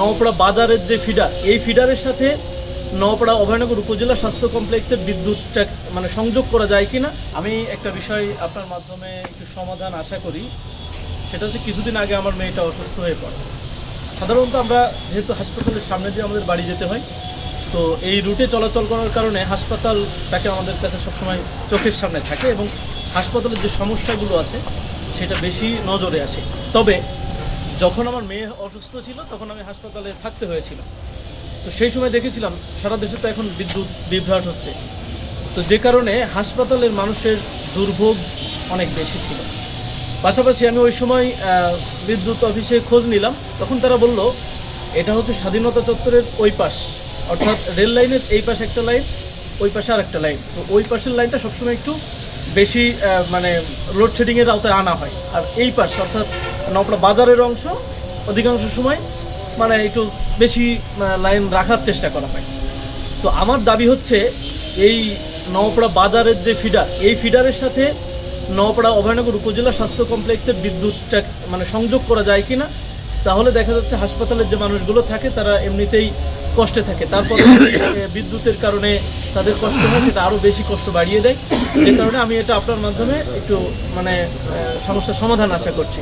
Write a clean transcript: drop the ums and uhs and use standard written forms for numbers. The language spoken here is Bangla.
নওপাড়া বাজারের যে ফিডার, এই ফিডারের সাথে নওপাড়া অভয়নগর উপজেলা স্বাস্থ্য কমপ্লেক্সের বিদ্যুৎটা মানে সংযোগ করা যায় কিনা। আমি একটা বিষয় আপনার মাধ্যমে একটু সমাধান আশা করি। সেটা হচ্ছে কিছুদিন আগে আমার মেয়েটা অসুস্থ হয়ে পড়ে। সাধারণত আমরা যেহেতু হাসপাতালের সামনে দিয়ে আমাদের বাড়ি যেতে হয়, তো এই রুটে চলাচল করার কারণে হাসপাতালটাকে আমাদের কাছে সবসময় চোখের সামনে থাকে এবং হাসপাতালের যে সমস্যাগুলো আছে সেটা বেশি নজরে আসে। তবে যখন আমার মেয়ে অসুস্থ ছিল তখন আমি হাসপাতালে থাকতে হয়েছিল। তো সেই সময় দেখেছিলাম সারা দেশে তো এখন বিদ্যুৎ বিভ্রাট হচ্ছে, তো যে কারণে হাসপাতালের মানুষের দুর্ভোগ অনেক বেশি ছিল। পাশাপাশি আমি ওই সময় বিদ্যুৎ অফিসে খোঁজ নিলাম, তখন তারা বলল এটা হচ্ছে স্বাধীনতা চত্বরের ওই পাশ, অর্থাৎ রেল লাইনের এই পাশে একটা লাইন, ওই পাশে আর একটা লাইন। তো ওই পাশের লাইনটা সবসময় একটু বেশি মানে লোডশেডিংয়ের আওতায় আনা হয়, আর এই পাশ অর্থাৎ নওপাড়া বাজারের অংশ অধিকাংশ সময় মানে একটু বেশি লাইন রাখার চেষ্টা করা হয়। তো আমার দাবি হচ্ছে এই নওপাড়া বাজারের যে ফিডার, এই ফিডারের সাথে নওপাড়া অভয়নগর উপজেলা স্বাস্থ্য কমপ্লেক্সের বিদ্যুৎটা মানে সংযোগ করা যায় কিনা। তাহলে দেখা যাচ্ছে হাসপাতালের যে মানুষগুলো থাকে তারা এমনিতেই কষ্টে থাকে, তারপরে বিদ্যুতের কারণে তাদের কষ্ট হয়, সেটা আরও বেশি কষ্ট বাড়িয়ে দেয়। যে কারণে আমি এটা আপনার মাধ্যমে একটু মানে সমস্যার সমাধান আশা করছি।